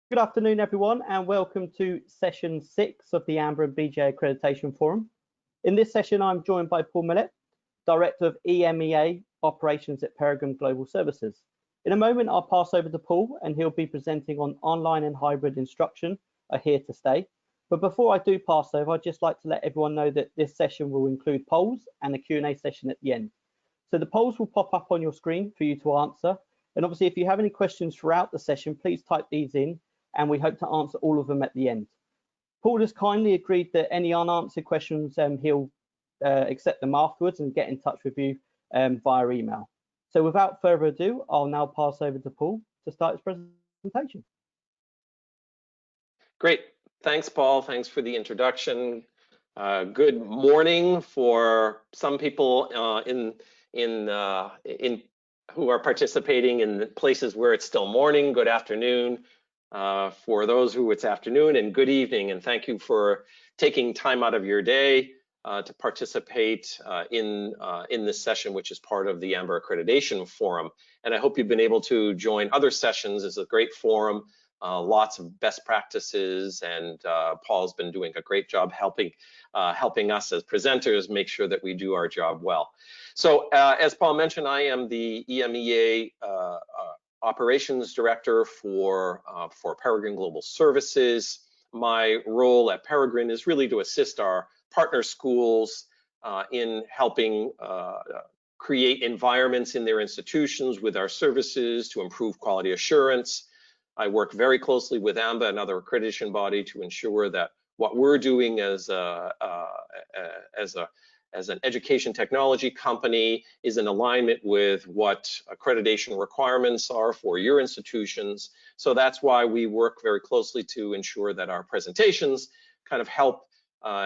Good afternoon, everyone, and welcome to session 6 of the AMBA and BJ Accreditation Forum. In this session, I'm joined by Paul Mallette, Director of EMEA Operations at Peregrine Global Services. In a moment, I'll pass over to Paul, and he'll be presenting on online and hybrid instruction are here to stay. But before I do pass over, I'd just like to let everyone know that this session will include polls and a Q&A session at the end. So the polls will pop up on your screen for you to answer. And obviously, if you have any questions throughout the session, please type these in, and we hope to answer all of them at the end. Paul has kindly agreed that any unanswered questions, he'll accept them afterwards and get in touch with you via email. So without further ado, I'll now pass over to Paul to start his presentation. Great. Thanks, Paul. Thanks for the introduction. Good morning for some people who are participating in places where it's still morning. Good afternoon. For those who it's afternoon, and good evening, and thank you for taking time out of your day to participate in this session, which is part of the AMBA Accreditation Forum. And I hope you've been able to join other sessions. It's a great forum, lots of best practices, and Paul's been doing a great job helping us as presenters make sure that we do our job well. So as Paul mentioned, I am the EMEA Operations Director for Peregrine Global Services. My role at Peregrine is really to assist our partner schools in helping create environments in their institutions with our services to improve quality assurance. I work very closely with AMBA, another accreditation body, to ensure that what we're doing as an education technology company is in alignment with what accreditation requirements are for your institutions. So that's why we work very closely to ensure that our presentations kind of help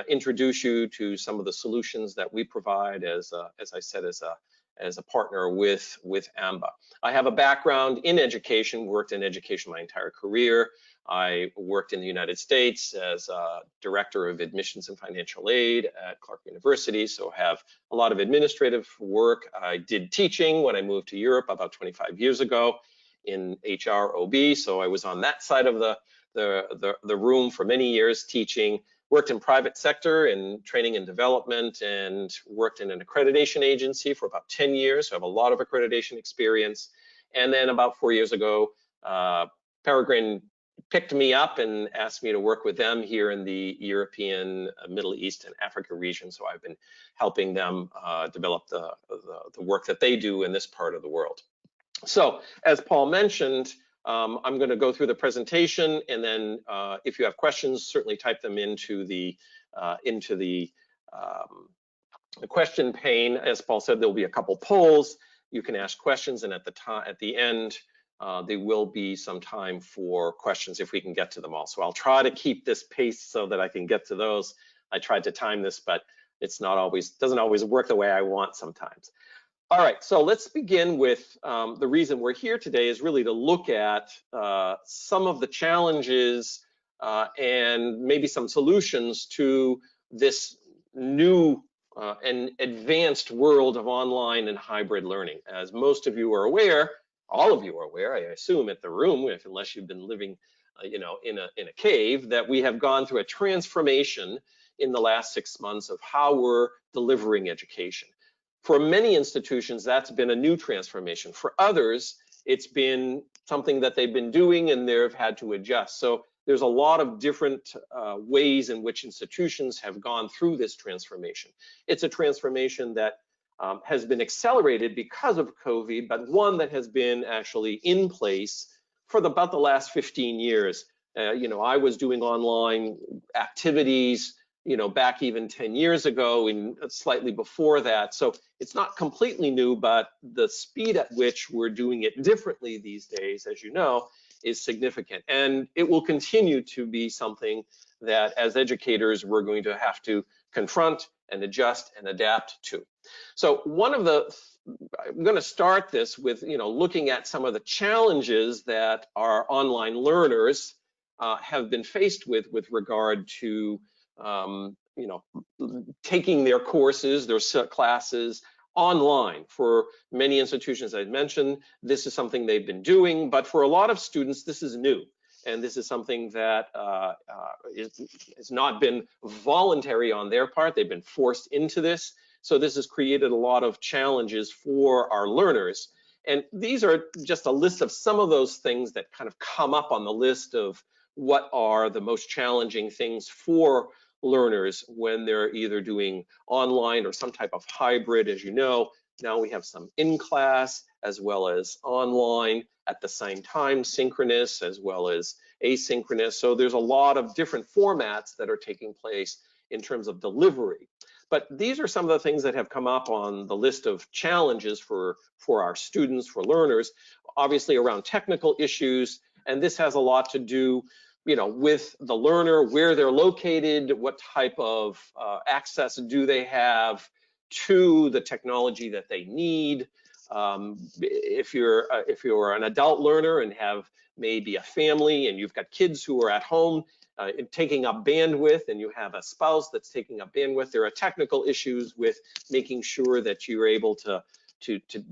introduce you to some of the solutions that we provide as I said, as a partner with AMBA. I have a background in education, worked in education my entire career. I worked in the United States as a Director of Admissions and Financial Aid at Clark University, so have a lot of administrative work. I did teaching when I moved to Europe about 25 years ago in HR OB, so I was on that side of the room for many years teaching. Worked in private sector in training and development, and worked in an accreditation agency for about 10 years, so I have a lot of accreditation experience. And then about 4 years ago, Peregrine picked me up and asked me to work with them here in the European, Middle East, and Africa region. So I've been helping them develop the work that they do in this part of the world. So as Paul mentioned, I'm going to go through the presentation, and then if you have questions, certainly type them into the question pane. As Paul said, there'll be a couple polls. You can ask questions, and at the end, there will be some time for questions if we can get to them all. So I'll try to keep this pace so that I can get to those. I tried to time this, but it's not always, doesn't always work the way I want sometimes. All right, so let's begin with the reason we're here today is really to look at some of the challenges and maybe some solutions to this new and advanced world of online and hybrid learning. As most of you are aware, all of you are aware, I assume, at the room, unless you've been living, you know, in a cave, that we have gone through a transformation in the last 6 months of how we're delivering education. For many institutions, that's been a new transformation. For others, it's been something that they've been doing and they've had to adjust. So there's a lot of different ways in which institutions have gone through this transformation. It's a transformation that has been accelerated because of COVID, but one that has been actually in place for about the last 15 years. You know, I was doing online activities, you know, back even 10 years ago and slightly before that. So it's not completely new, but the speed at which we're doing it differently these days, as you know, is significant. And it will continue to be something that as educators, we're going to have to confront and adjust and adapt to. So I'm going to start this with, you know, looking at some of the challenges that our online learners have been faced with regard to you know, taking their courses, their classes online. For many institutions I'd mentioned, this is something they've been doing, but for a lot of students, this is new. and this is something that has not been voluntary on their part. They've been forced into this. So this has created a lot of challenges for our learners. And these are just a list of some of those things that kind of come up on the list of what are the most challenging things for learners when they're either doing online or some type of hybrid. As you know, now we have some in class as well as online at the same time, synchronous as well as asynchronous. So there's a lot of different formats that are taking place in terms of delivery. But these are some of the things that have come up on the list of challenges for our students, for learners, obviously around technical issues. And this has a lot to do, with the learner, where they're located, what type of access do they have to the technology that they need. If you're an adult learner and have maybe a family and you've got kids who are at home taking up bandwidth, and you have a spouse that's taking up bandwidth, there are technical issues with making sure that you're able to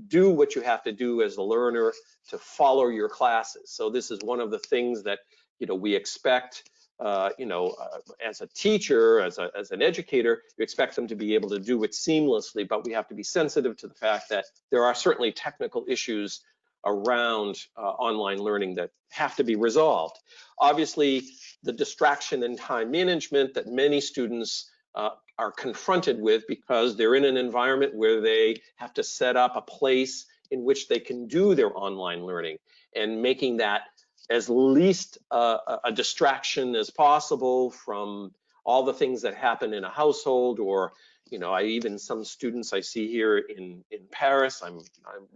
do what you have to do as a learner to follow your classes. So this is one of the things that we expect. As a teacher, as an educator, you expect them to be able to do it seamlessly, but we have to be sensitive to the fact that there are certainly technical issues around online learning that have to be resolved. Obviously, the distraction and time management that many students are confronted with because they're in an environment where they have to set up a place in which they can do their online learning, and making that as least a distraction as possible from all the things that happen in a household. Or some students I see here in Paris, I'm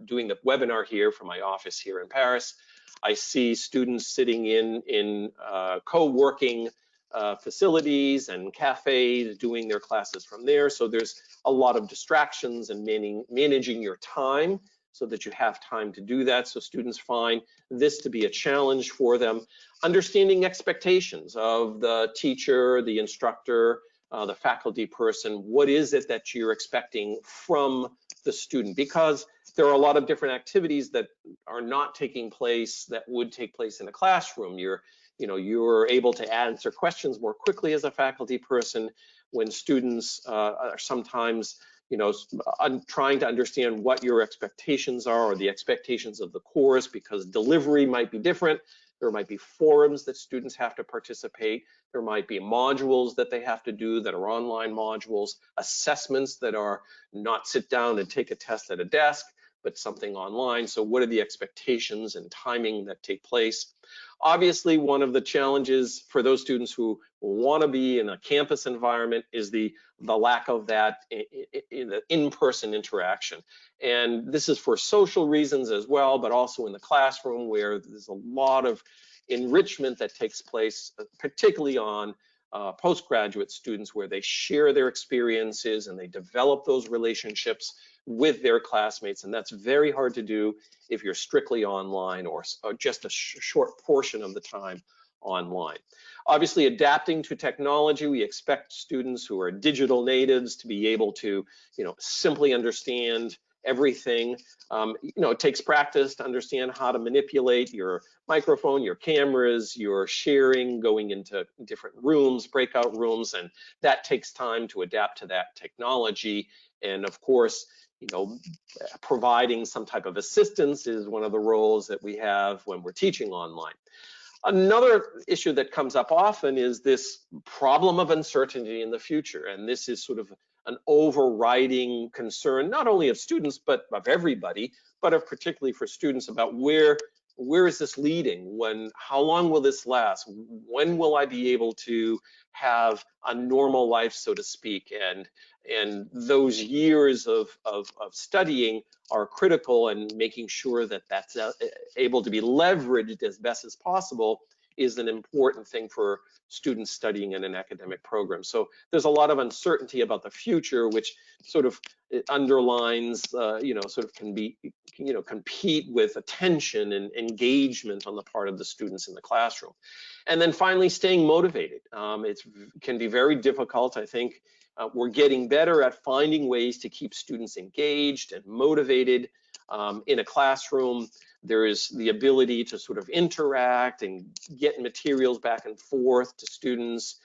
doing a webinar here from my office here in Paris. I see students sitting in co-working facilities and cafes doing their classes from there. So there's a lot of distractions, and managing your time so that you have time to do that. So students find this to be a challenge for them. Understanding expectations of the teacher, the instructor, the faculty person. What is it that you're expecting from the student? Because there are a lot of different activities that are not taking place that would take place in a classroom. You're able to answer questions more quickly as a faculty person when students are sometimes trying to understand what your expectations are, or the expectations of the course, because delivery might be different. There might be forums that students have to participate. There might be modules that they have to do that are online modules, assessments that are not sit down and take a test at a desk, but something online. So what are the expectations and timing that take place? Obviously, one of the challenges for those students who want to be in a campus environment is the lack of that in-person interaction. And this is for social reasons as well, but also in the classroom, where there's a lot of enrichment that takes place, particularly on postgraduate students, where they share their experiences and they develop those relationships with their classmates. And that's very hard to do if you're strictly online, or just a short portion of the time online. Obviously, adapting to technology, we expect students who are digital natives to be able to, simply understand everything. It takes practice to understand how to manipulate your microphone, your cameras, your sharing, going into different rooms, breakout rooms, and that takes time to adapt to that technology. And of course, providing some type of assistance is one of the roles that we have when we're teaching online. Another issue that comes up often is this problem of uncertainty in the future. And this is sort of an overriding concern, not only of students, but of everybody, but of particularly for students, about where is this leading? How long will this last? When will I be able to have a normal life, so to speak? And those years of studying are critical, and making sure that that's able to be leveraged as best as possible is an important thing for students studying in an academic program. So there's a lot of uncertainty about the future, which sort of underlines, sort of can be, compete with attention and engagement on the part of the students in the classroom. And then finally, staying motivated. It can be very difficult. I think we're getting better at finding ways to keep students engaged and motivated. In a classroom, there is the ability to sort of interact and get materials back and forth to students.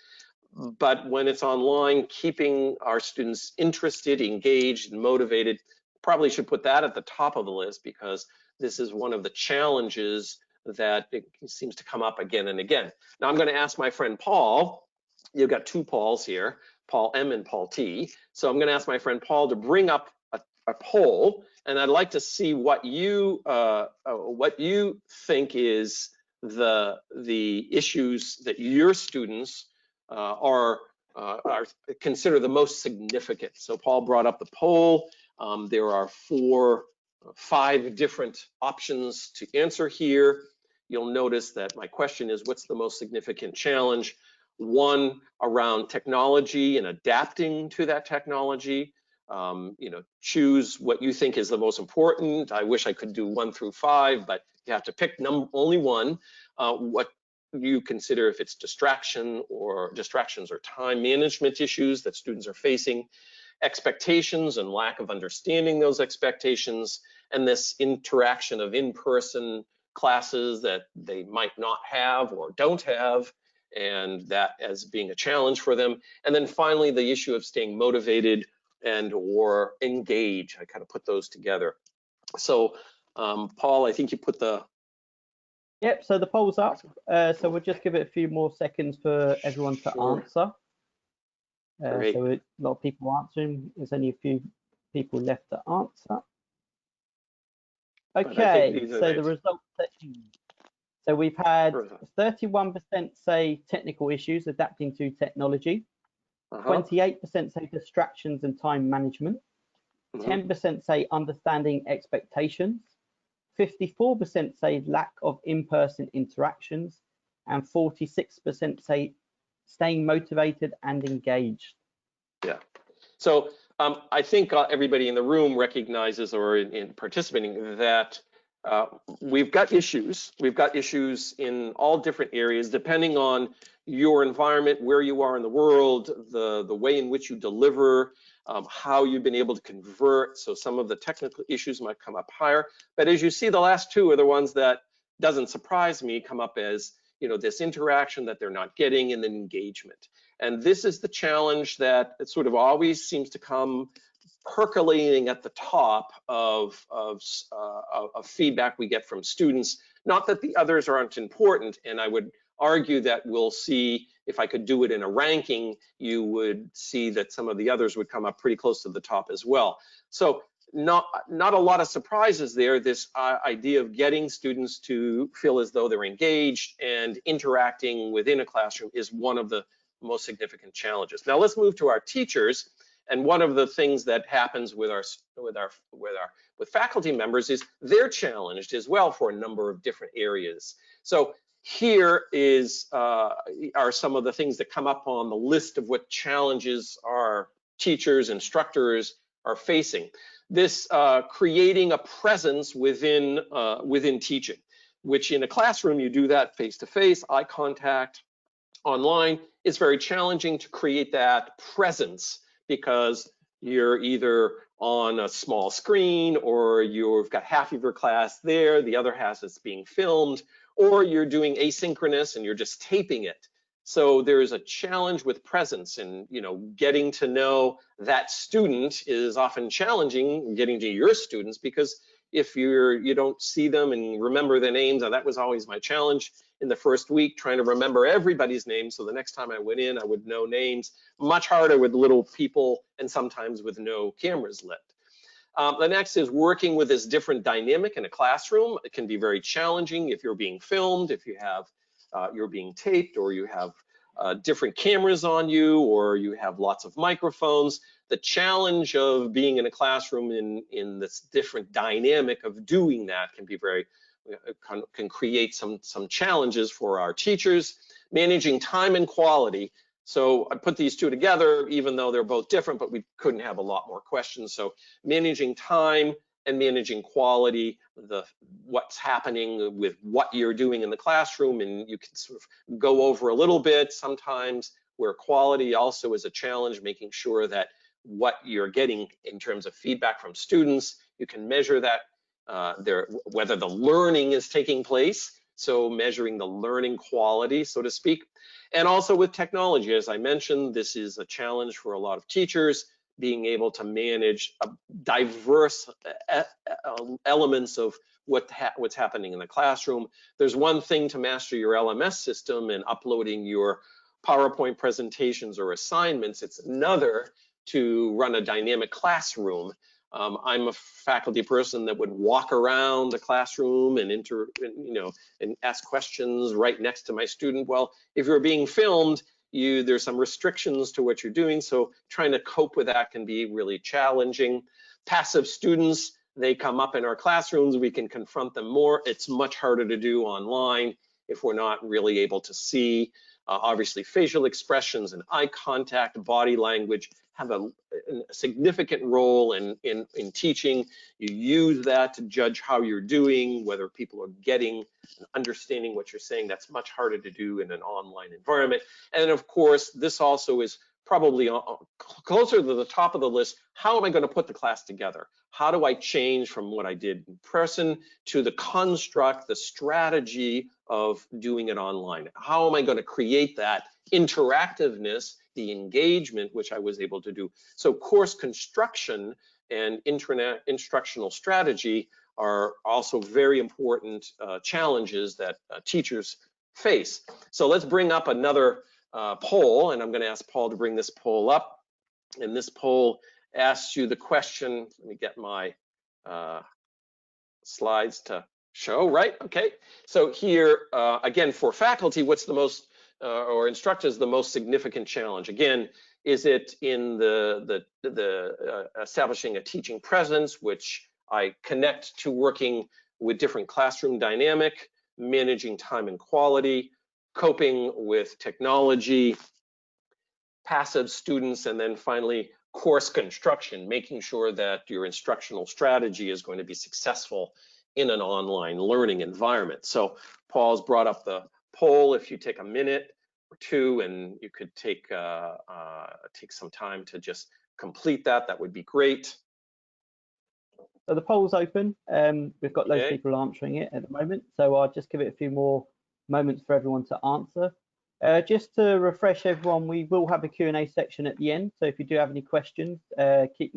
But when it's online, keeping our students interested, engaged, and motivated, probably should put that at the top of the list, because this is one of the challenges that it seems to come up again and again. Now I'm going to ask my friend Paul. You've got two Pauls here, Paul M and Paul T. So I'm going to ask my friend Paul to bring up a poll, and I'd like to see what you think is the issues that your students are consider the most significant. So Paul brought up the poll. There are 5 different options to answer here. You'll notice that my question is, what's the most significant challenge? 1 around technology and adapting to that technology. Choose what you think is the most important. I wish I could do 1 through 5, but you have to pick only 1. What you consider, if it's distractions or time management issues that students are facing, expectations and lack of understanding those expectations, and this interaction of in-person classes that they might not have or don't have, and that as being a challenge for them. And then finally, the issue of staying motivated and or engaged. I kind of put those together. So Paul, I think you put the... Yep, so the poll's up. So we'll just give it a few more seconds for everyone to answer. So a lot of people answering. There's only a few people left to answer. Okay, so the results section. So we've had 31% say technical issues adapting to technology, 28% say distractions and time management, 10% say understanding expectations, 54% say lack of in-person interactions, and 46% say staying motivated and engaged. Yeah. So I think everybody in the room recognizes, or in participating, that we've got issues. We've got issues in all different areas, depending on your environment, where you are in the world, the way in which you deliver, how you've been able to convert. So some of the technical issues might come up higher. But as you see, the last 2 are the ones that, doesn't surprise me, come up as, this interaction that they're not getting and then engagement. And this is the challenge that it sort of always seems to come percolating at the top of feedback we get from students. Not that the others aren't important, and I would argue that we'll see, if I could do it in a ranking, you would see that some of the others would come up pretty close to the top as well. So not a lot of surprises there. This idea of getting students to feel as though they're engaged and interacting within a classroom is one of the most significant challenges. Now let's move to our teachers. And one of the things that happens with faculty members is they're challenged as well for a number of different areas. So here are some of the things that come up on the list of what challenges our teachers, instructors are facing. This creating a presence within teaching, which in a classroom you do that face-to-face, eye contact. Online, it's very challenging to create that presence, because you're either on a small screen, or you've got half of your class there, the other half is being filmed, or you're doing asynchronous and you're just taping it. So there's a challenge with presence, and getting to know that student is often challenging, getting to your students, because if you don't see them and remember their names, and that was always my challenge in the first week, trying to remember everybody's name, so the next time I went in, I would know names. Much harder with little people and sometimes with no cameras lit. The next is working with this different dynamic in a classroom. It can be very challenging if you're being filmed, if you have you're being taped, or you have different cameras on you, or you have lots of microphones. The challenge of being in a classroom in this different dynamic of doing that can be can create some challenges for our teachers. Managing time and quality. So I put these 2 together, even though they're both different, but we couldn't have a lot more questions. So managing time and managing quality, what's happening with what you're doing in the classroom, and you can sort of go over a little bit sometimes, where quality also is a challenge, making sure that what you're getting in terms of feedback from students, you can measure that whether the learning is taking place, so measuring the learning quality, so to speak. And also with technology, as I mentioned, this is a challenge for a lot of teachers, being able to manage diverse elements of what's happening in the classroom. There's one thing to master your LMS system and uploading your PowerPoint presentations or assignments. It's another to run a dynamic classroom. I'm a faculty person that would walk around the classroom and and ask questions right next to my student. Well, if you're being filmed, there's some restrictions to what you're doing, so trying to cope with that can be really challenging. Passive students, they come up in our classrooms, we can confront them more. It's much harder to do online if we're not really able to see. Obviously, facial expressions and eye contact, body language have a significant role in teaching. You use that to judge how you're doing, whether people are getting and understanding what you're saying. That's much harder to do in an online environment. And of course, this also is probably closer to the top of the list. How am I going to put the class together? How do I change from what I did in person to the construct, the strategy of doing it online? How am I going to create that interactiveness, the engagement, which I was able to do? So course construction and instructional strategy are also very important challenges that teachers face. So let's bring up another poll, and I'm going to ask Paul to bring this poll up. And this poll asks you the question, let me get my slides to show, right? Okay, so here, again, for faculty, what's the most, or instructors, the most significant challenge? Again, is it in the establishing a teaching presence, which I connect to working with different classroom dynamic, managing time and quality, coping with technology, passive students, and then finally course construction, making sure that your instructional strategy is going to be successful in an online learning environment. So Paul's brought up the poll. If you take a minute or two and you could take some time to just complete that, that would be great. So the poll's open. We've got loads of people answering it at the moment, so I'll just give it a few more moments for everyone to answer. Just to refresh everyone, we will have a Q&A section at the end, so if you do have any questions, keep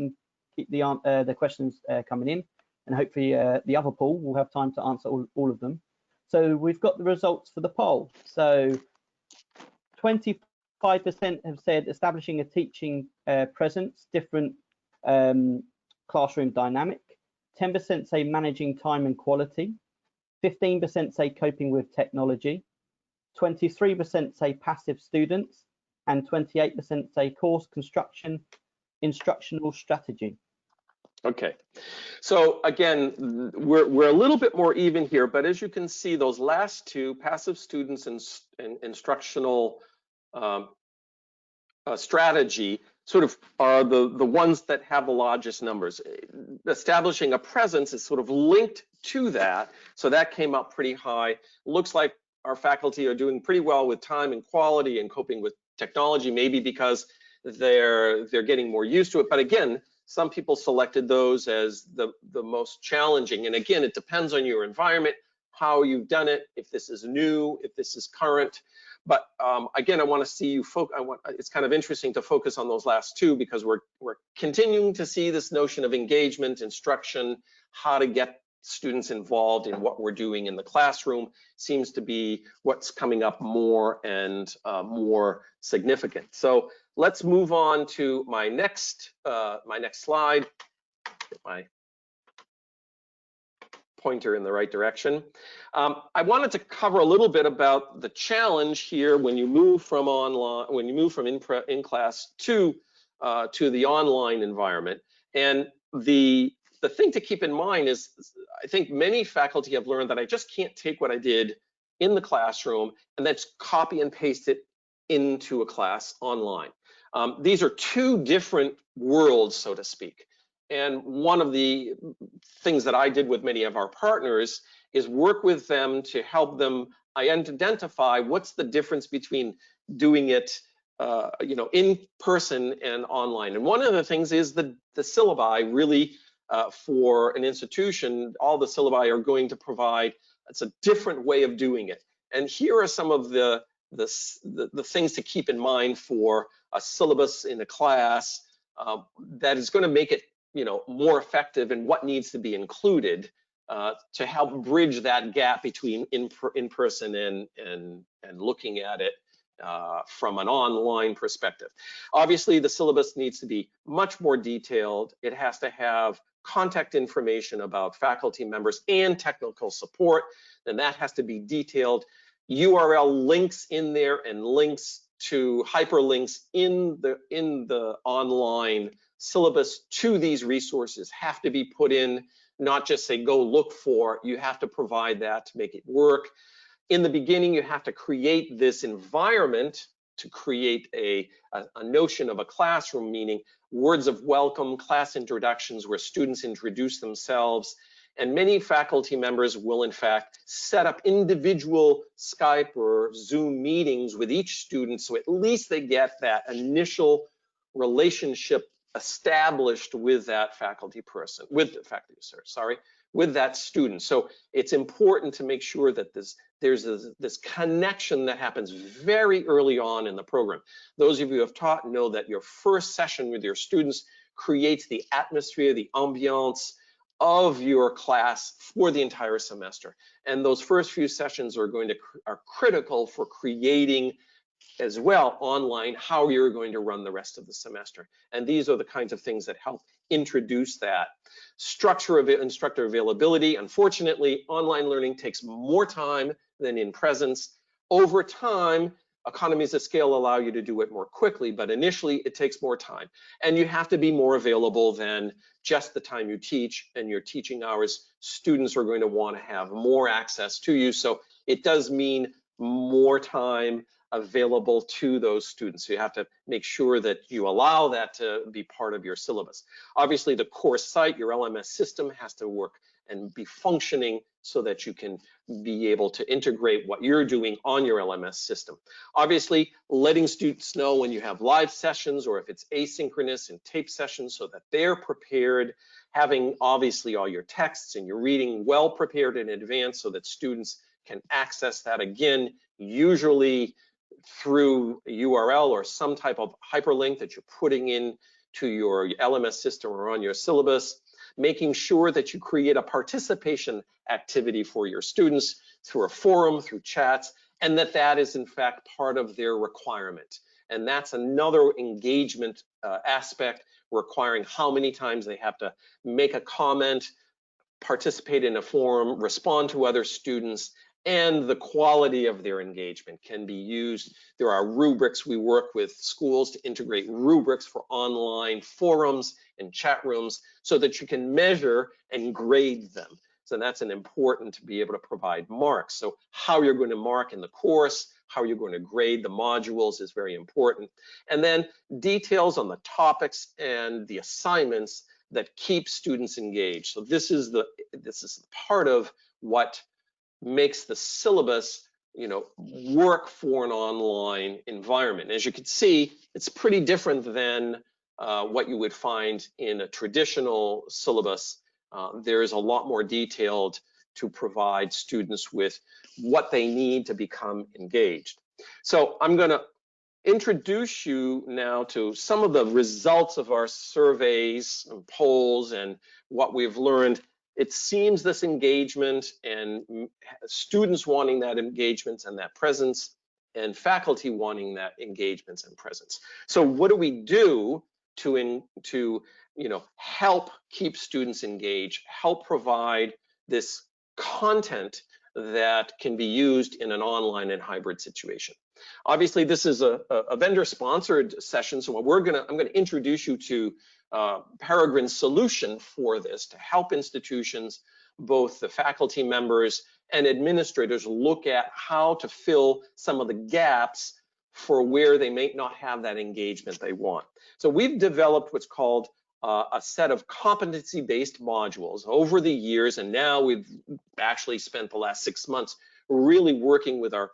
the questions coming in, and hopefully the other poll will have time to answer all of them. So we've got the results for the poll. So 25% have said establishing a teaching presence, different classroom dynamic. 10% say managing time and quality. 15% say coping with technology. 23% say passive students, and 28% say course construction, instructional strategy. Okay, so again, we're a little bit more even here, but as you can see, those last two, passive students and instructional strategy, sort of are the ones that have the largest numbers. Establishing a presence is sort of linked to that, so that came up pretty high. Looks like our faculty are doing pretty well with time and quality and coping with technology, maybe because they're getting more used to it. But again, some people selected those as the most challenging. And again, it depends on your environment, how you've done it, if this is new, if this is current. But again, I want to see you it's kind of interesting to focus on those last two, because we're continuing to see this notion of engagement, instruction, how to get students involved in what we're doing in the classroom seems to be what's coming up more and more significant. So let's move on to my next slide. Get my pointer in the right direction. I wanted to cover a little bit about the challenge here when you move from online, when you move from in class to the online environment. And the thing to keep in mind is, I think many faculty have learned that I just can't take what I did in the classroom and then copy and paste it into a class online. These are two different worlds, so to speak. And one of the things that I did with many of our partners is work with them to help them identify what's the difference between doing it in person and online. And one of the things is the syllabi really for an institution, all the syllabi are going to provide, it's a different way of doing it. And here are some of the things to keep in mind for a syllabus in a class that is going to make it, more effective, and what needs to be included to help bridge that gap between in person and looking at it from an online perspective. Obviously, the syllabus needs to be much more detailed. It has to have contact information about faculty members and technical support, and that has to be detailed. URL links in there and links to hyperlinks in the online syllabus to these resources have to be put in, not just say go look for. You have to provide that to make it work. In the beginning, you have to create this environment to create a notion of a classroom, meaning words of welcome, class introductions where students introduce themselves. And many faculty members will in fact set up individual Skype or Zoom meetings with each student, so at least they get that initial relationship established with that faculty person, with that student. So it's important to make sure that there's this connection that happens very early on in the program. Those of you who have taught know that your first session with your students creates the atmosphere, the ambiance of your class for the entire semester. And those first few sessions are critical for creating as well online how you're going to run the rest of the semester. And these are the kinds of things that help introduce that. Structure of instructor availability. Unfortunately, online learning takes more time than in presence. Over time, economies of scale allow you to do it more quickly, but initially it takes more time. And you have to be more available than just the time you teach, and your teaching hours. Students are going to want to have more access to you. So it does mean more time available to those students. So you have to make sure that you allow that to be part of your syllabus. Obviously, the course site, your LMS system, has to work and be functioning so that you can be able to integrate what you're doing on your LMS system. Obviously, letting students know when you have live sessions or if it's asynchronous and tape sessions so that they're prepared, having obviously all your texts and your reading well prepared in advance so that students can access that again, usually through a URL or some type of hyperlink that you're putting in to your LMS system or on your syllabus. Making sure that you create a participation activity for your students through a forum, through chats, and that is in fact part of their requirement. And that's another engagement aspect, requiring how many times they have to make a comment, participate in a forum, respond to other students, and the quality of their engagement can be used. There are rubrics. We work with schools to integrate rubrics for online forums and chat rooms so that you can measure and grade them. So that's an important to be able to provide marks. So how you're going to mark in the course, how you're going to grade the modules is very important. And then details on the topics and the assignments that keep students engaged. So this is part of what makes the syllabus, work for an online environment. As you can see, it's pretty different than what you would find in a traditional syllabus. There is a lot more detailed to provide students with what they need to become engaged. So I'm going to introduce you now to some of the results of our surveys and polls and what we've learned. It seems this engagement and students wanting that engagement and that presence, and faculty wanting that engagement and presence. So what do we do to help keep students engaged, help provide this content that can be used in an online and hybrid situation? Obviously, this is a vendor-sponsored session, so I'm going to introduce you to Peregrine's solution for this to help institutions, both the faculty members and administrators, look at how to fill some of the gaps for where they may not have that engagement they want. So we've developed what's called a set of competency-based modules over the years, and now we've actually spent the last 6 months really working with our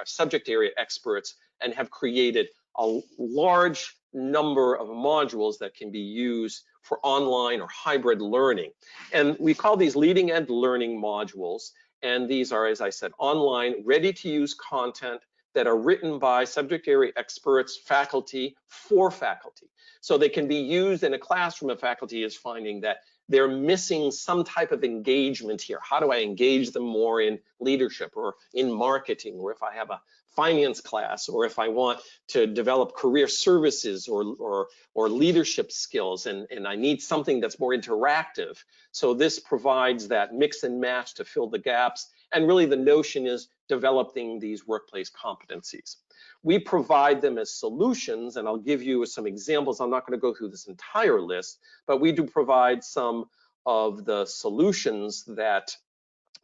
subject area experts and have created a large number of modules that can be used for online or hybrid learning. And we call these leading edge learning modules. And these are, as I said, online, ready to use content that are written by subject area experts, faculty, for faculty. So they can be used in a classroom if faculty is finding that they're missing some type of engagement here. How do I engage them more in leadership or in marketing, or if I have a finance class, or if I want to develop career services or leadership skills, and I need something that's more interactive. So this provides that mix and match to fill the gaps. And really the notion is developing these workplace competencies. We provide them as solutions, and I'll give you some examples. I'm not going to go through this entire list, but we do provide some of the solutions that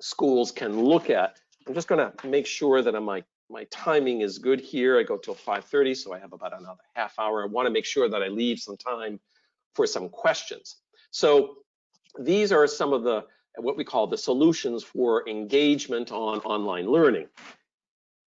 schools can look at. I'm just going to make sure that my timing is good here. I go till 5:30, so I have about another half hour. I want to make sure that I leave some time for some questions. So these are some of the what we call the solutions for engagement on online learning.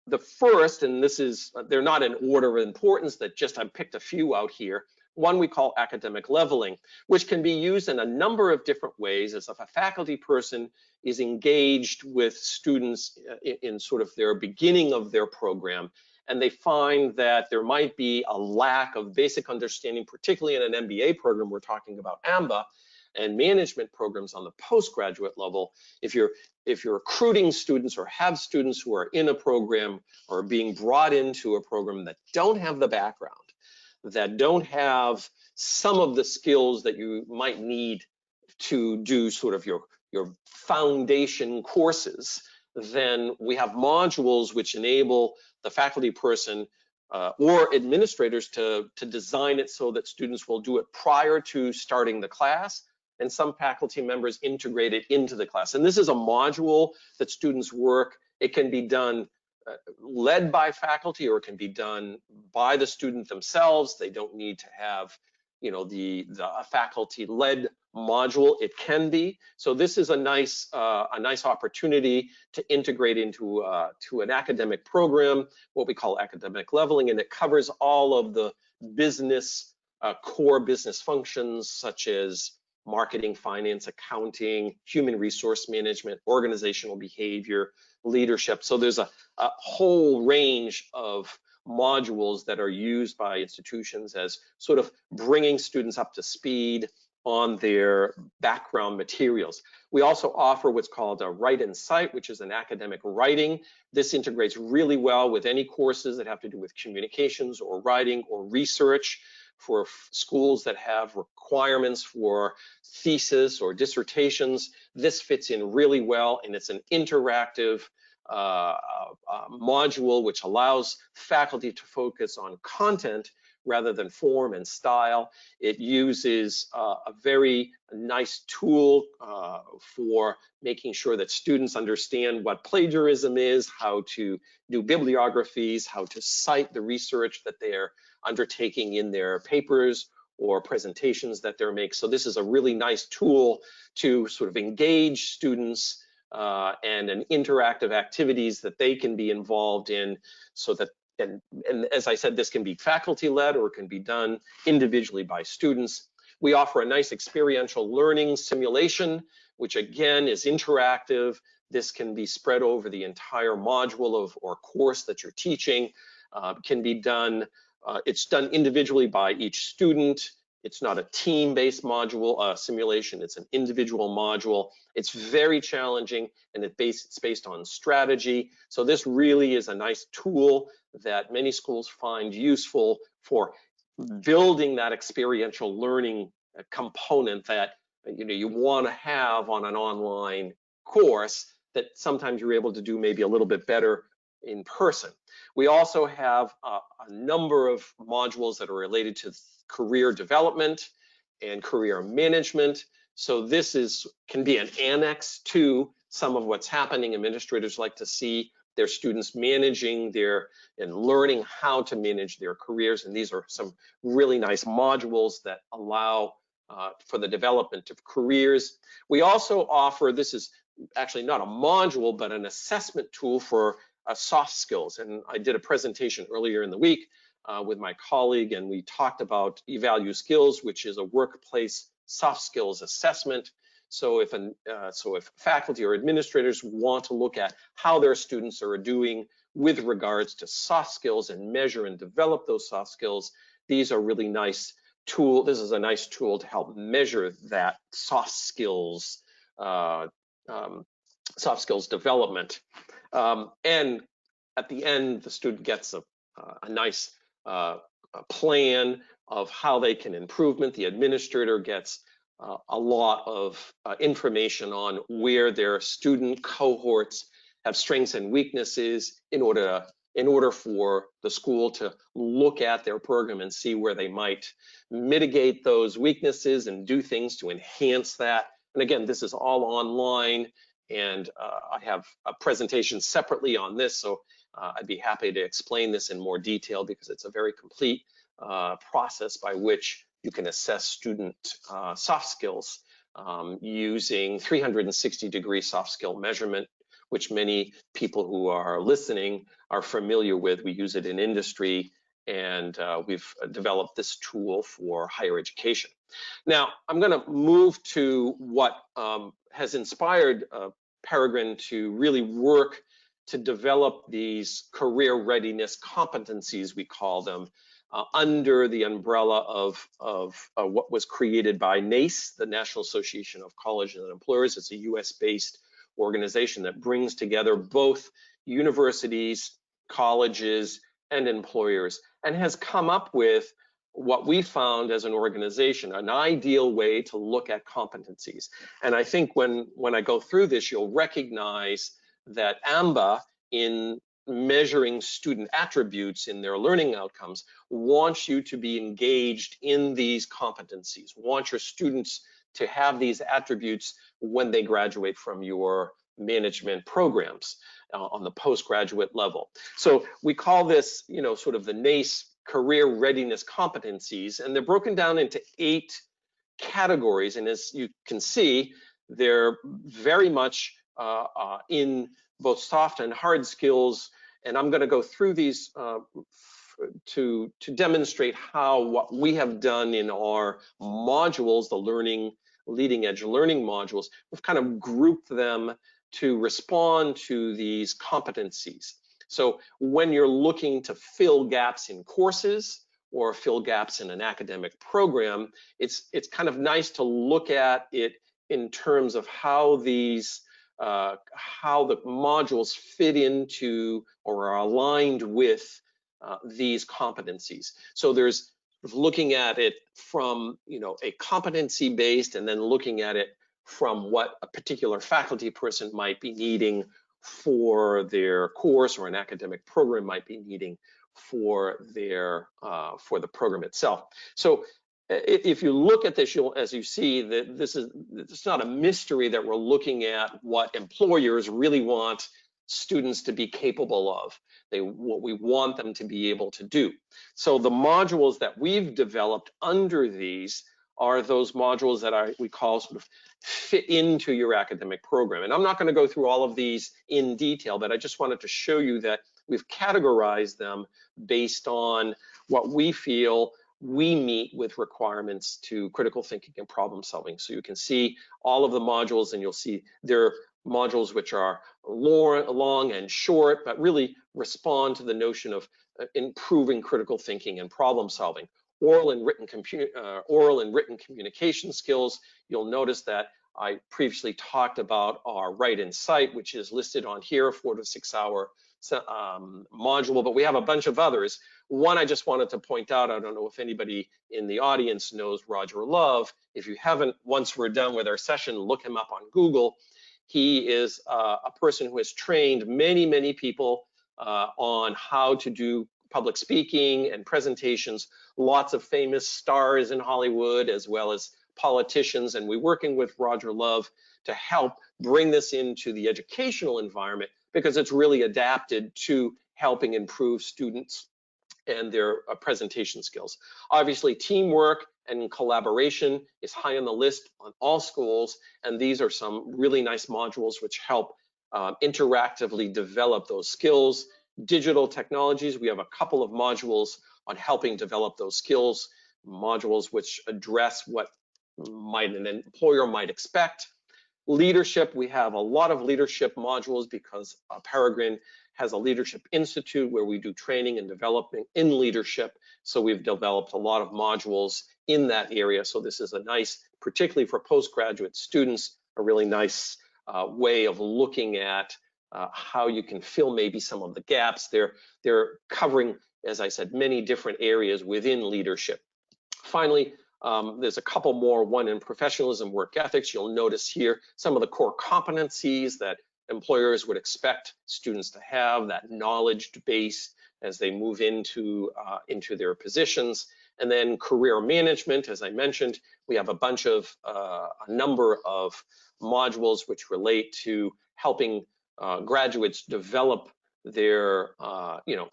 The first, and this is, they're not in order of importance, that just I picked a few out here. One we call academic leveling, which can be used in a number of different ways, as if a faculty person is engaged with students in sort of their beginning of their program, and they find that there might be a lack of basic understanding, particularly in an MBA program. We're talking about AMBA, and management programs on the postgraduate level. If you're recruiting students or have students who are in a program or being brought into a program that don't have the background, that don't have some of the skills that you might need to do sort of your foundation courses, then we have modules which enable the faculty person or administrators to design it so that students will do it prior to starting the class, and some faculty members integrate it into the class. And this is a module that students work. It can be done led by faculty, or it can be done by the student themselves. They don't need to have, you know, the faculty-led module. It can be. So this is a nice opportunity to integrate into to an academic program, what we call academic leveling, and it covers all of the business core business functions such as marketing, finance, accounting, human resource management, organizational behavior, leadership. So there's a whole range of modules that are used by institutions as sort of bringing students up to speed on their background materials. We also offer what's called a Write and Cite, which is an academic writing. This integrates really well with any courses that have to do with communications or writing or research. For schools that have requirements for thesis or dissertations, this fits in really well, and it's an interactive module which allows faculty to focus on content rather than form and style. It uses a very nice tool for making sure that students understand what plagiarism is, how to do bibliographies, how to cite the research that they're undertaking in their papers or presentations that they're making. So this is a really nice tool to sort of engage students and an interactive activities that they can be involved in, so that, and as I said, this can be faculty-led or it can be done individually by students. We offer a nice experiential learning simulation, which again is interactive. This can be spread over the entire module or course that you're teaching. Can be done, it's done individually by each student. It's not a team-based module simulation, it's an individual module. It's very challenging, and it's based on strategy. So this really is a nice tool that many schools find useful for building that experiential learning component that you want to have on an online course that sometimes you're able to do maybe a little bit better in person. We also have a number of modules that are related to career development and career management. So this can be an annex to some of what's happening. Administrators like to see their students managing and learning how to manage their careers. And these are some really nice modules that allow for the development of careers. We also offer, this is actually not a module, but an assessment tool for soft skills. And I did a presentation earlier in the week with my colleague, and we talked about eValue Skills, which is a workplace soft skills assessment. So if faculty or administrators want to look at how their students are doing with regards to soft skills and measure and develop those soft skills, these are really nice tool. This is a nice tool to help measure that soft skills development. And at the end, the student gets a nice plan of how they can improvement. The administrator gets a lot of information on where their student cohorts have strengths and weaknesses in order for the school to look at their program and see where they might mitigate those weaknesses and do things to enhance that. And again, this is all online, and I have a presentation separately on this, so I'd be happy to explain this in more detail because it's a very complete process by which you can assess student soft skills using 360-degree soft skill measurement, which many people who are listening are familiar with. We use it in industry, and we've developed this tool for higher education. Now, I'm going to move to what has inspired Peregrine to really work to develop these career readiness competencies, we call them, under the umbrella of what was created by NACE, the National Association of Colleges and Employers. It's a US-based organization that brings together both universities, colleges, and employers, and has come up with what we found as an organization, an ideal way to look at competencies. And I think when I go through this, you'll recognize that AMBA, in measuring student attributes in their learning outcomes, wants you to be engaged in these competencies, wants your students to have these attributes when they graduate from your management programs on the postgraduate level. So we call this, sort of the NACE career readiness competencies, and they're broken down into 8 categories. And as you can see, they're very much in both soft and hard skills. And I'm going to go through these to demonstrate how what we have done in our modules, the leading edge learning modules, we've kind of grouped them to respond to these competencies. So when you're looking to fill gaps in courses or fill gaps in an academic program, it's kind of nice to look at it in terms of how these how the modules fit into or are aligned with these competencies. So there's looking at it from a competency based, and then looking at it from what a particular faculty person might be needing for their course, or an academic program might be needing for their for the program itself. So if you look at this, as you see, that it's not a mystery that we're looking at what employers really want students to be capable of, what we want them to be able to do. So the modules that we've developed under these are those modules that we call sort of fit into your academic program. And I'm not going to go through all of these in detail, but I just wanted to show you that we've categorized them based on what we feel we meet with requirements to critical thinking and problem solving. So you can see all of the modules, and you'll see there are modules which are long and short, but really respond to the notion of improving critical thinking and problem solving. Oral and written communication skills. You'll notice that I previously talked about our Write and Cite, which is listed on here, 4 to 6 hour module, but we have a bunch of others. One I just wanted to point out, I don't know if anybody in the audience knows Roger Love. If you haven't, once we're done with our session, look him up on Google. He is a person who has trained many, many people on how to do public speaking and presentations, lots of famous stars in Hollywood as well as politicians, and we're working with Roger Love to help bring this into the educational environment because it's really adapted to helping improve students and their presentation skills. Obviously, teamwork and collaboration is high on the list on all schools, and these are some really nice modules which help interactively develop those skills. Digital technologies, we have a couple of modules on helping develop those skills, modules which address what an employer might expect. Leadership, we have a lot of leadership modules because Peregrine has a leadership institute where we do training and development in leadership. So we've developed a lot of modules in that area. So this is a nice, particularly for postgraduate students, a really nice way of looking at how you can fill maybe some of the gaps. They're covering, as I said, many different areas within leadership. Finally, there's a couple more, one in professionalism, work ethics. You'll notice here some of the core competencies that employers would expect students to have, that knowledge base as they move into their positions. And then career management, as I mentioned, we have a number of modules which relate to helping graduates develop their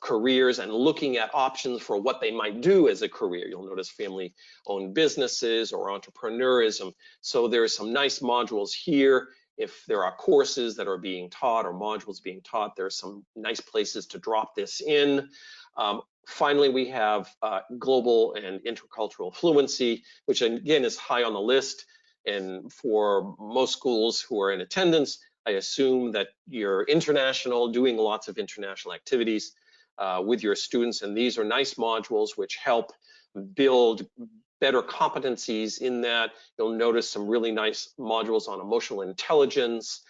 careers and looking at options for what they might do as a career. You'll notice family-owned businesses or entrepreneurism. So there's some nice modules here. If there are courses that are being taught or modules being taught, there's some nice places to drop this in. Finally, we have global and intercultural fluency, which again is high on the list. And for most schools who are in attendance, I assume that you're international, doing lots of international activities with your students. And these are nice modules which help build better competencies in that. You'll notice some really nice modules on emotional intelligence,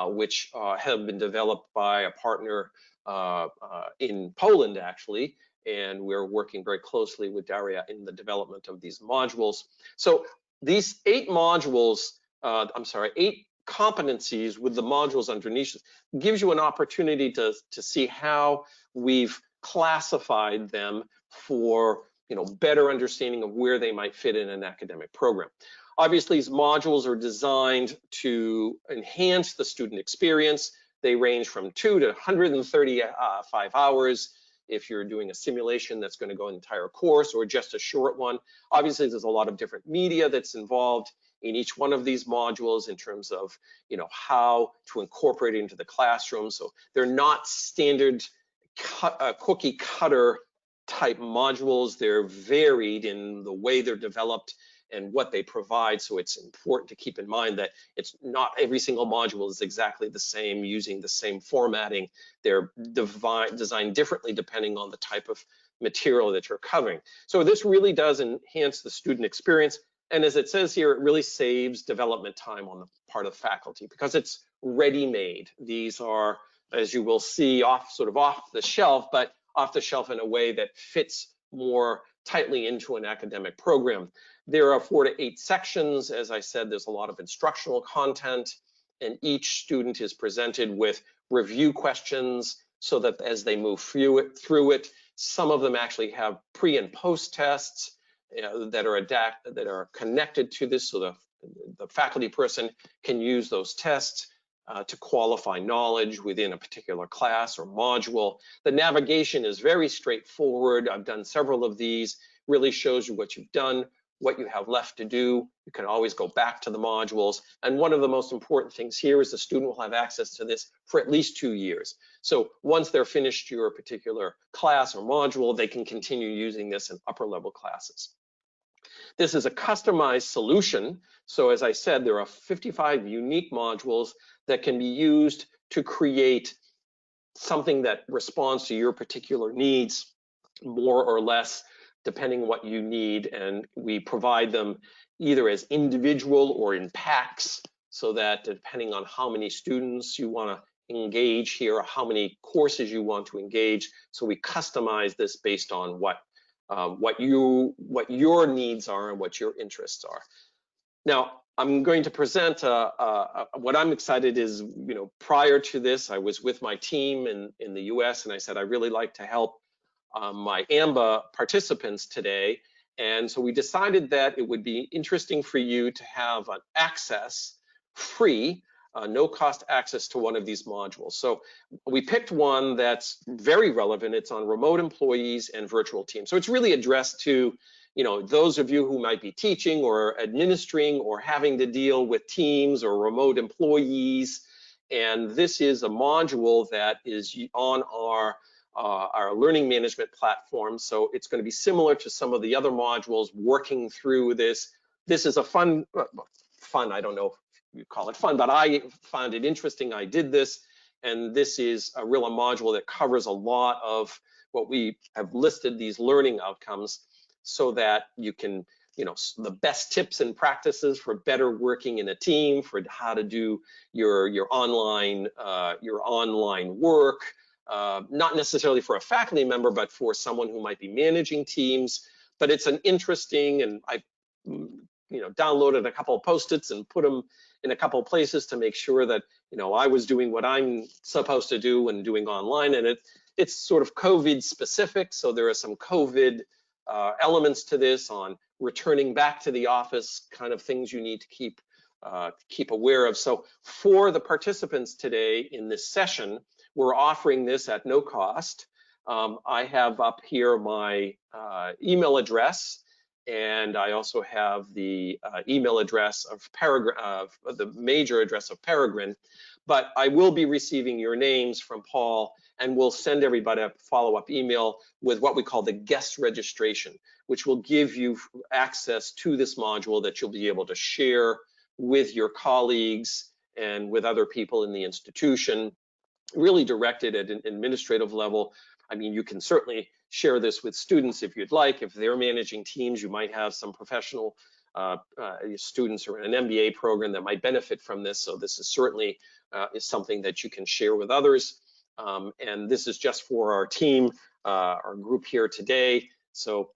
which have been developed by a partner in Poland, actually. And we're working very closely with Daria in the development of these modules. So these 8 competencies with the modules underneath gives you an opportunity to see how we've classified them for better understanding of where they might fit in an academic program. Obviously, these modules are designed to enhance the student experience. They range from 2 to 135 hours if you're doing a simulation that's going to go an entire course or just a short one. Obviously, there's a lot of different media that's involved in each one of these modules in terms of how to incorporate it into the classroom. So they're not standard cookie cutter type modules. They're varied in the way they're developed and what they provide. So it's important to keep in mind that it's not every single module is exactly the same, using the same formatting. They're designed differently depending on the type of material that you're covering. So this really does enhance the student experience. And as it says here, it really saves development time on the part of faculty because it's ready-made. These are, as you will see, off the shelf, but off the shelf in a way that fits more tightly into an academic program. There are 4 to 8 sections. As I said, there's a lot of instructional content, and each student is presented with review questions so that as they move through it, some of them actually have pre and post tests that are connected to this, so the faculty person can use those tests to qualify knowledge within a particular class or module. The navigation is very straightforward. I've done several of these, really shows you what you've done, what you have left to do. You can always go back to the modules. And one of the most important things here is the student will have access to this for at least 2 years. So once they're finished your particular class or module, they can continue using this in upper level classes. This is a customized solution. So as I said, there are 55 unique modules that can be used to create something that responds to your particular needs, more or less, depending what you need. And we provide them either as individual or in packs, so that depending on how many students you want to engage here, or how many courses you want to engage, so we customize this based on what your needs are and what your interests are. Now, I'm going to present what I'm excited is, prior to this, I was with my team in the US, and I said, I really like to help my AMBA participants today. And so we decided that it would be interesting for you to have an access, free, no cost access to one of these modules. So we picked one that's very relevant. It's on remote employees and virtual teams. So it's really addressed to those of you who might be teaching or administering or having to deal with teams or remote employees. And this is a module that is on our learning management platform. So it's going to be similar to some of the other modules working through this this is a fun, I don't know if you call it fun, but I found it interesting. I did this, and this is a module that covers a lot of what we have listed, these learning outcomes, so that you can, the best tips and practices for better working in a team, for how to do your online work, not necessarily for a faculty member, but for someone who might be managing teams. But it's an interesting, and I downloaded a couple of Post-its and put them in a couple of places to make sure that I was doing what I'm supposed to do when doing online. And it's sort of COVID specific, so there are some COVID elements to this on returning back to the office, kind of things you need to keep aware of. So for the participants today in this session, we're offering this at no cost. I have up here my email address, and I also have the email address of Peregrine, the major address of Peregrine. But I will be receiving your names from Paul, and we'll send everybody a follow-up email with what we call the guest registration, which will give you access to this module that you'll be able to share with your colleagues and with other people in the institution, really directed at an administrative level. I mean, you can certainly share this with students if you'd like. If they're managing teams, you might have some professional students or an MBA program that might benefit from this. So this is certainly is something that you can share with others. And this is just for our team, our group here today. So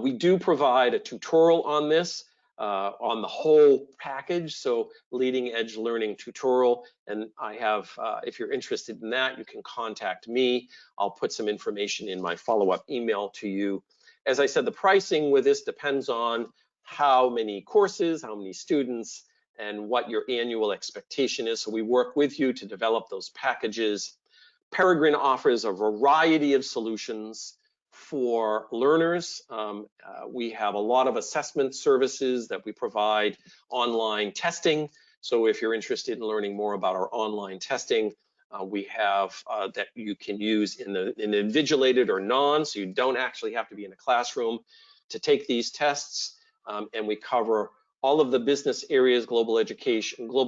we do provide a tutorial on this, on the whole package, so leading edge learning tutorial. And I have, if you're interested in that, you can contact me. I'll put some information in my follow-up email to you. As I said, the pricing with this depends on how many courses, how many students, and what your annual expectation is. So we work with you to develop those packages. Peregrine offers a variety of solutions for learners. We have a lot of assessment services that we provide, online testing. So if you're interested in learning more about our online testing, we have that you can use in the invigilated or non, so you don't actually have to be in a classroom to take these tests. And we cover all of the business areas, global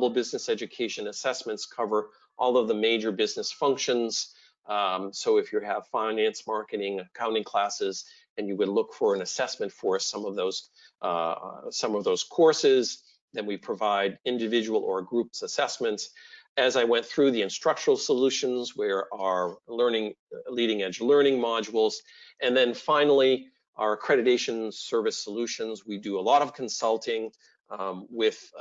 business education assessments cover all of the major business functions. So if you have finance, marketing, accounting classes, and you would look for an assessment for some of those courses, then we provide individual or groups assessments. As I went through the instructional solutions, where our leading edge learning modules, and then finally our accreditation service solutions. We do a lot of consulting with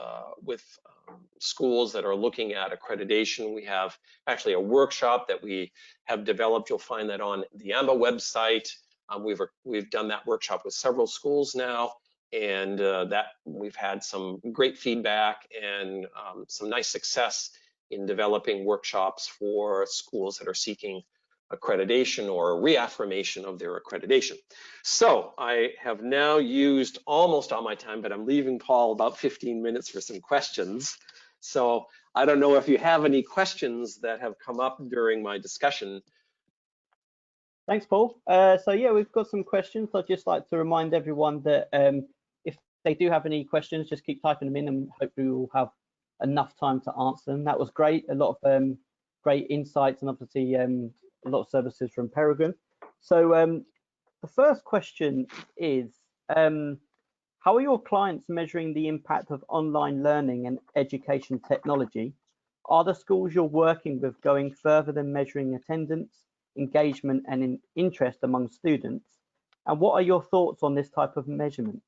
schools that are looking at accreditation. We have actually a workshop that we have developed. You'll find that on the AMBA website. We've done that workshop with several schools now, and that we've had some great feedback and some nice success in developing workshops for schools that are seeking accreditation or reaffirmation of their accreditation. So I have now used almost all my time, but I'm leaving Paul about 15 minutes for some questions. So I don't know if you have any questions that have come up during my discussion. Thanks, Paul. So yeah, we've got some questions. I'd just like to remind everyone that if they do have any questions, just keep typing them in, and hopefully we'll have enough time to answer them. That was great. A lot of great insights, and obviously a lot of services from Peregrine. So the first question is, how are your clients measuring the impact of online learning and education technology? Are the schools you're working with going further than measuring attendance, engagement, and interest among students? And what are your thoughts on this type of measurement?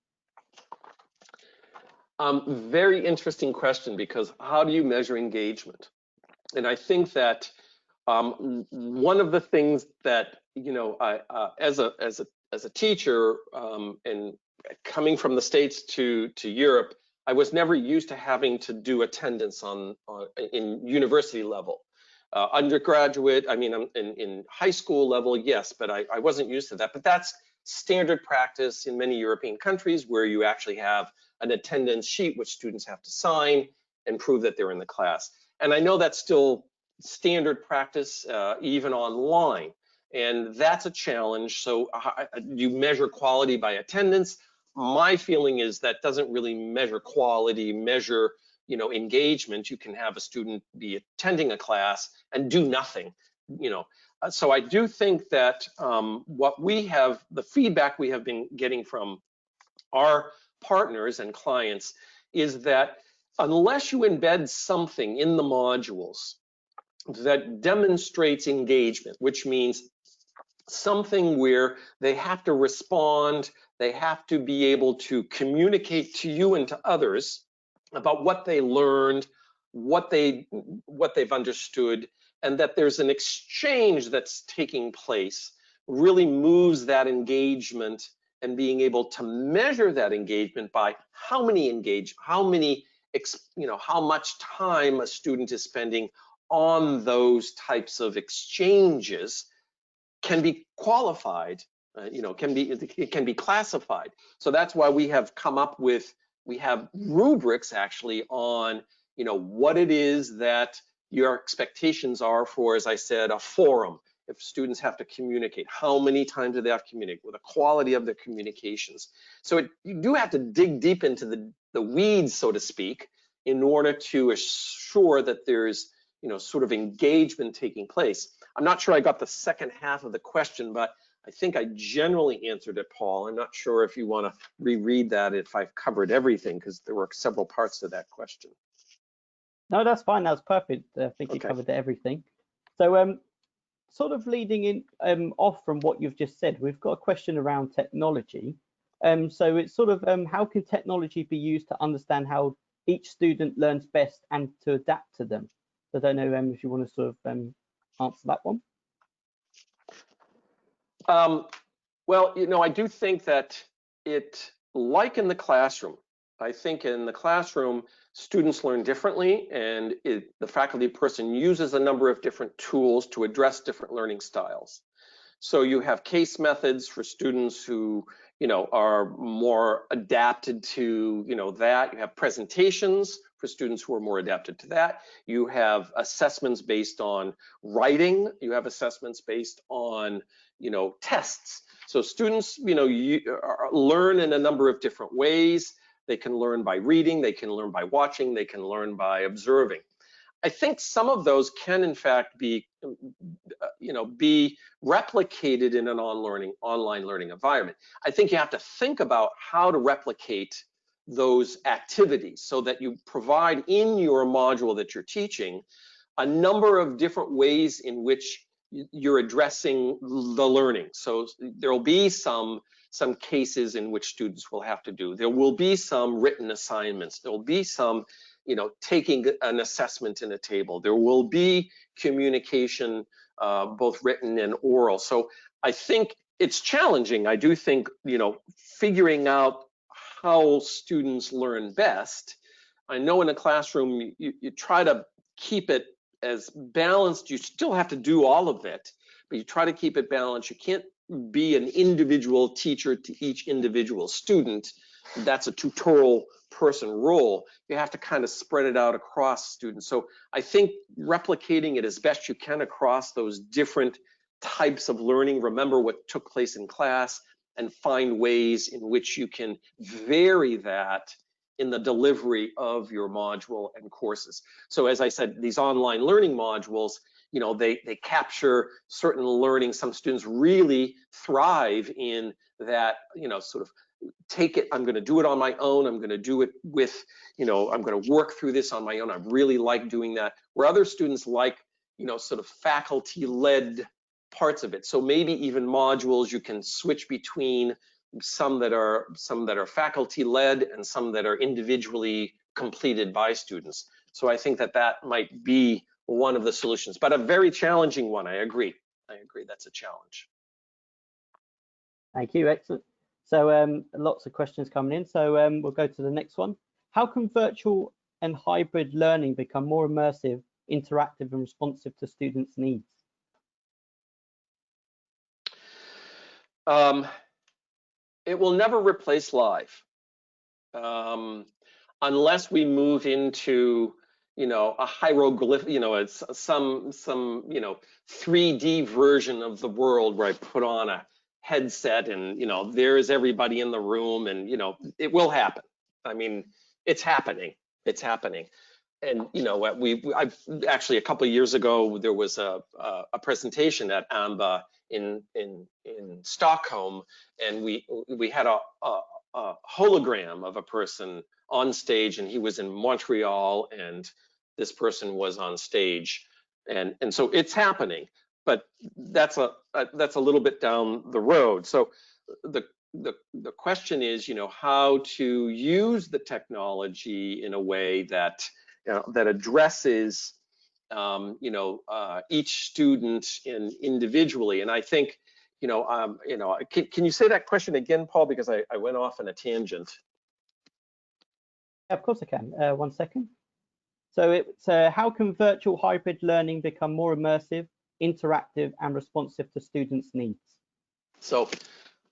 Very interesting question, because how do you measure engagement? And I think that one of the things that, as a teacher and coming from the States to Europe, I was never used to having to do attendance in university level. Undergraduate, I mean, in high school level, yes, but I wasn't used to that. But that's standard practice in many European countries, where you actually have an attendance sheet which students have to sign and prove that they're in the class. And I know that's still standard practice even online, and that's a challenge. So you measure quality by attendance. my feeling is that doesn't really measure quality, measure, you know, engagement. You can have a student be attending a class and do nothing, you know. So I do think that the feedback we have been getting from our partners and clients is that unless you embed something in the modules that demonstrates engagement, which means something where they have to respond, they have to be able to communicate to you and to others about what they learned, what they've understood, and that there's an exchange that's taking place, really moves that engagement, and being able to measure that engagement by how much time a student is spending on those types of exchanges can be qualified, it can be classified. So that's why we have come up with, we have rubrics actually on, you know, what it is that your expectations are for, as I said, a forum. If students have to communicate, how many times do they have to communicate, with the quality of their communications. So you do have to dig deep into the weeds, so to speak, in order to assure that there's, you know, sort of engagement taking place. I'm not sure I got the second half of the question, but I think I generally answered it, Paul. I'm not sure if you want to reread that, if I've covered everything, because there were several parts to that question. No, that's fine. That's perfect. I think you covered everything. So sort of leading in off from what you've just said, we've got a question around technology. So it's sort of how can technology be used to understand how each student learns best and to adapt to them? So I don't know if you want to sort of answer that one. Well, you know, I do think that like in the classroom, I think in the classroom, students learn differently, and the faculty person uses a number of different tools to address different learning styles. So you have case methods for students who, you know, are more adapted to, you know, that. You have presentations for students who are more adapted to that. You have assessments based on writing. You have assessments based on, you know, tests. So students, you know, learn in a number of different ways. They can learn by reading, they can learn by watching, they can learn by observing. I think some of those can in fact be, you know, be replicated in an online learning environment. I think you have to think about how to replicate those activities so that you provide in your module that you're teaching a number of different ways in which you're addressing the learning. So there will be some cases in which students will have to do. There will be some written assignments. There will be some, you know, taking an assessment in a table. There will be communication, both written and oral. So I think it's challenging. I do think, you know, figuring out how students learn best. I know in a classroom, you try to keep it as balanced. You still have to do all of it, but you try to keep it balanced. You can't be an individual teacher to each individual student. That's a tutorial person role. You have to kind of spread it out across students. So I think replicating it as best you can across those different types of learning, remember what took place in class, and find ways in which you can vary that in the delivery of your module and courses. So as I said, these online learning modules, you know, they capture certain learning. Some students really thrive in that, you know, sort of take it, I'm going to do it on my own. I'm going to do it with, you know, I'm going to work through this on my own. I really like doing that. Where other students like, you know, sort of faculty-led parts of it. So maybe even modules you can switch between some that are faculty-led and some that are individually completed by students. So I think that might be one of the solutions, but a very challenging one. I agree. That's a challenge. Thank you. Excellent. So lots of questions coming in. So we'll go to the next one. How can virtual and hybrid learning become more immersive, interactive, and responsive to students' needs? It will never replace live, unless we move into, you know, a hieroglyph, you know, it's some you know, 3D version of the world where I put on a headset and, you know, there's everybody in the room, and, you know, it will happen. I mean, it's happening. It's happening. And, you know, I've actually, a couple of years ago, there was a presentation at AMBA in Stockholm, and we had a hologram of a person on stage, and he was in Montreal, and this person was on stage, and so it's happening, but that's a little bit down the road. So the question is, you know, how to use the technology in a way that, you know, that addresses each student individually. And I think, can you say that question again, Paul, because I went off on a tangent. Of course I can. 1 second. So it's how can virtual hybrid learning become more immersive, interactive, and responsive to students' needs? So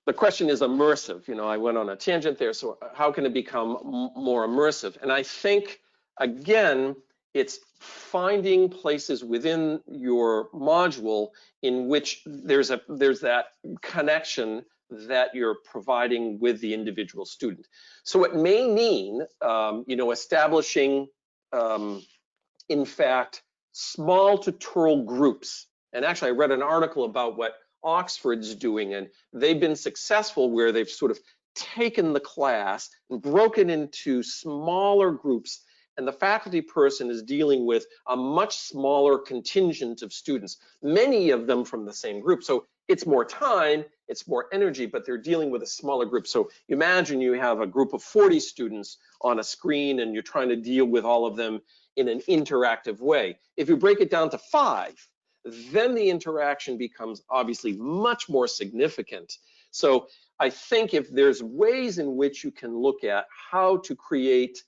the question is immersive. You know, I went on a tangent there. So how can it become more immersive? And I think, again, it's finding places within your module in which there's that connection that you're providing with the individual student. So it may mean, establishing, in fact, small tutorial groups. And actually, I read an article about what Oxford's doing, and they've been successful where they've sort of taken the class and broken into smaller groups, and the faculty person is dealing with a much smaller contingent of students, many of them from the same group. So it's more time, it's more energy, but they're dealing with a smaller group. So imagine you have a group of 40 students on a screen, and you're trying to deal with all of them in an interactive way. If you break it down to 5, then the interaction becomes obviously much more significant. So I think if there's ways in which you can look at how to create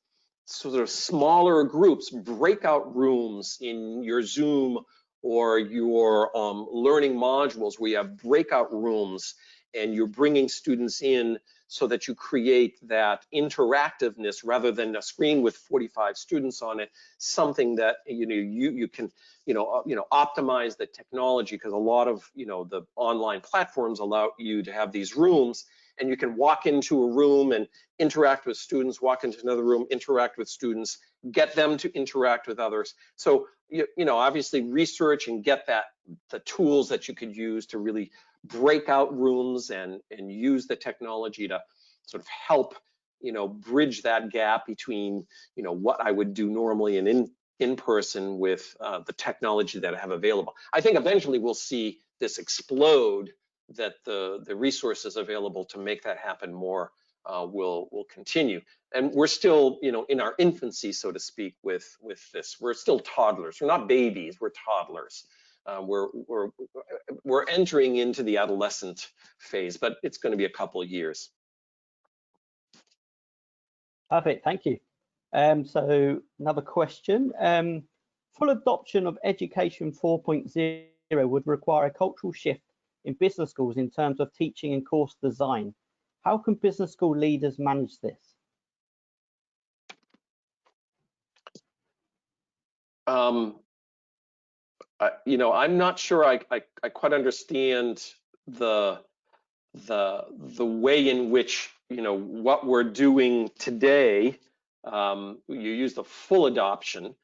sort of smaller groups, breakout rooms in your Zoom or your learning modules where you have breakout rooms and you're bringing students in so that you create that interactiveness rather than a screen with 45 students on it, something that you can optimize the technology, because a lot of the online platforms allow you to have these rooms, and you can walk into a room and interact with students, walk into another room, interact with students, get them to interact with others. So obviously research and get the tools that you could use to really break out rooms and use the technology to sort of help bridge that gap between what I would do normally and in person with the technology that I have available. I think eventually we'll see this explode, that the resources available to make that happen more will continue. And we're still in our infancy, so to speak, with this. We're still toddlers. We're not babies, we're toddlers. We're entering into the adolescent phase, but it's going to be a couple of years. Perfect, thank you. So another question. Full adoption of Education 4.0 would require a cultural shift in business schools in terms of teaching and course design. How can business school leaders manage this? I'm not sure I quite understand the way in which what we're doing today. You use the full adoption.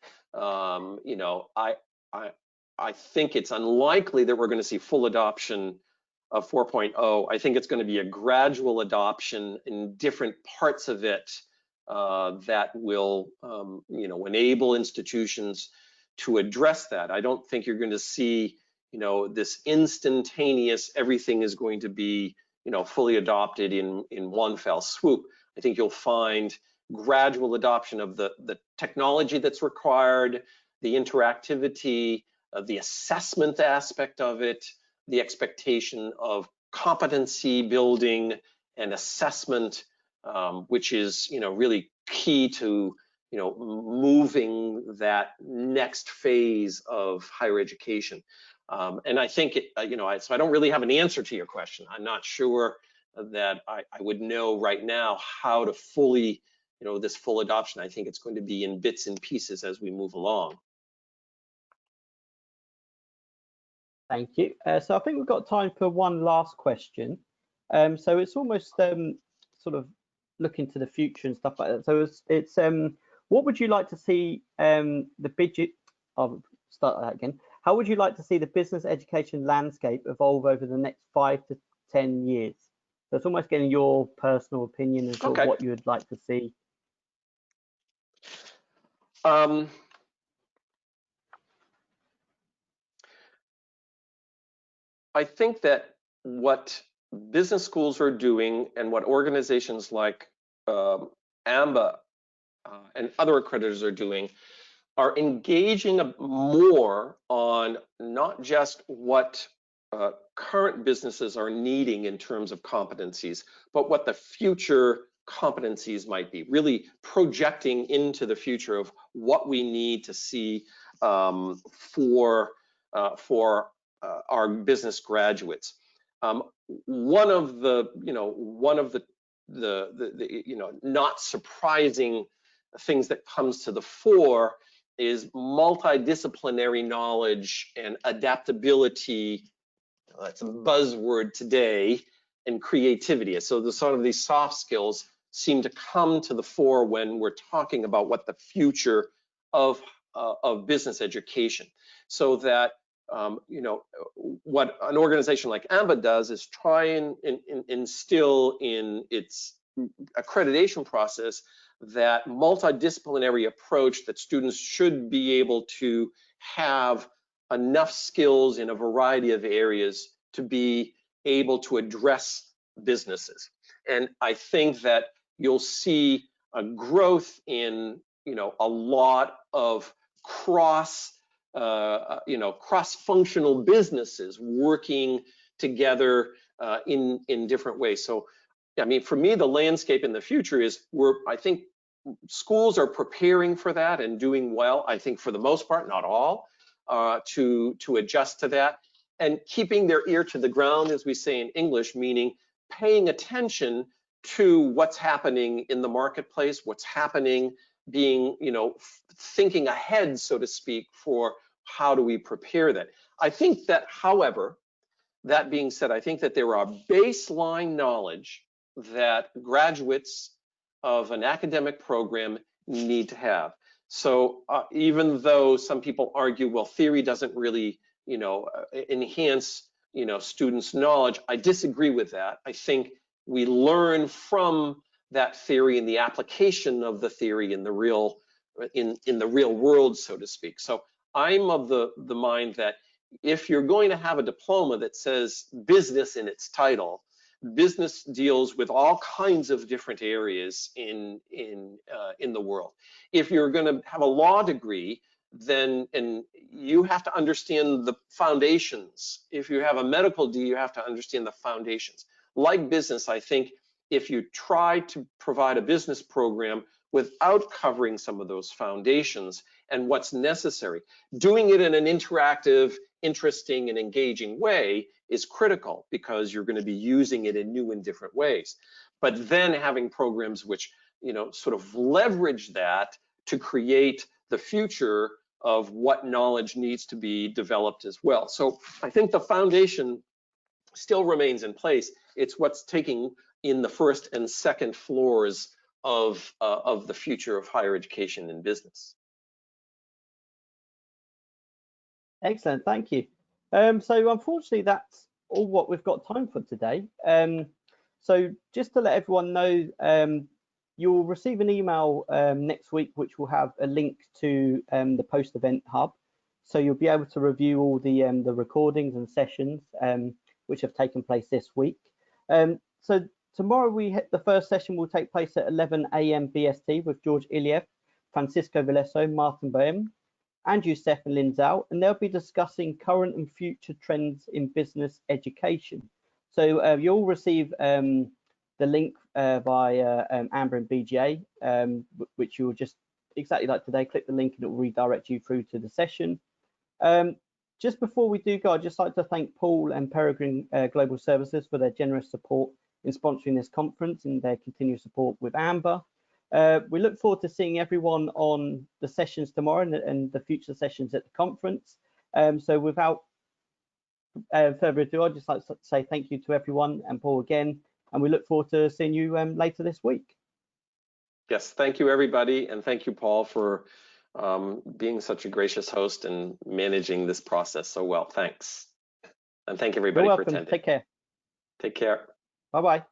I think it's unlikely that we're going to see full adoption of 4.0. I think it's going to be a gradual adoption in different parts of it that will enable institutions to address that. I don't think you're going to see this instantaneous, everything is going to be fully adopted in one fell swoop. I think you'll find gradual adoption of the technology that's required, the interactivity, the assessment aspect of it, the expectation of competency building and assessment, which is really key to moving that next phase of higher education. And I think so I don't really have an answer to your question. I'm not sure that I would know right now how to fully, this full adoption. I think it's going to be in bits and pieces as we move along. Thank you. So I think we've got time for one last question. So it's almost sort of looking to the future and stuff like that. So it's what would you like to see the budget? I'll start that again. How would you like to see the business education landscape evolve over the next 5 to 10 years? So it's almost getting your personal opinion as to what you would like to see. I think that what business schools are doing and what organizations like AMBA and other accreditors are doing are engaging more on not just what current businesses are needing in terms of competencies, but what the future competencies might be, really projecting into the future of what we need to see for our business graduates. One of the not surprising things that comes to the fore is multidisciplinary knowledge and adaptability. That's a buzzword today, and creativity. So the sort of these soft skills seem to come to the fore when we're talking about what the future of business education. So that what an organization like AMBA does is try and instill in its accreditation process that multidisciplinary approach that students should be able to have enough skills in a variety of areas to be able to address businesses. And I think that you'll see a growth in a lot of cross-functional businesses working together in different ways. So I mean, for me, the landscape in the future is I think schools are preparing for that and doing well, I think for the most part, not all, to adjust to that, and keeping their ear to the ground, as we say in English, meaning paying attention to what's happening in the marketplace, what's happening, being, thinking ahead, so to speak, for how do we prepare that. I think that, however, that being said, I think that there are baseline knowledge that graduates of an academic program need to have. So even though some people argue, well, theory doesn't really, enhance, students' knowledge, I disagree with that. I think we learn from that theory and the application of the theory in the real, in the real world, so to speak. So I'm of the mind that if you're going to have a diploma that says business in its title, business deals with all kinds of different areas in the world. If you're going to have a law degree, then you have to understand the foundations. If you have a medical degree, you have to understand the foundations. Like business, I think if you try to provide a business program without covering some of those foundations and what's necessary, doing it in an interactive, interesting, and engaging way is critical, because you're going to be using it in new and different ways. But then having programs which, sort of leverage that to create the future of what knowledge needs to be developed as well. So I think the foundation still remains in place. It's what's taking in the first and second floors of the future of higher education and business. Excellent, thank you. So unfortunately, that's all what we've got time for today. So just to let everyone know, you'll receive an email next week, which will have a link to the post-event hub. So you'll be able to review all the recordings and sessions which have taken place this week. So tomorrow the first session will take place at 11 a.m. BST with George Iliev, Francisco Veleso, Martin Boehm, Andrew Steph and Lynn Zhao, and they'll be discussing current and future trends in business education. So you'll receive the link via Amber and BGA, which you'll just, exactly like today, click the link and it will redirect you through to the session. Just before we do go, I'd just like to thank Paul and Peregrine Global Services for their generous support in sponsoring this conference and their continued support with Amber. We look forward to seeing everyone on the sessions tomorrow and the future sessions at the conference. So without further ado, I'd just like to say thank you to everyone and Paul again, and we look forward to seeing you later this week. Yes, thank you everybody, and thank you, Paul, for being such a gracious host and managing this process so well. Thanks. And thank everybody You're for welcome. attending. Take care. Take care. Bye-bye.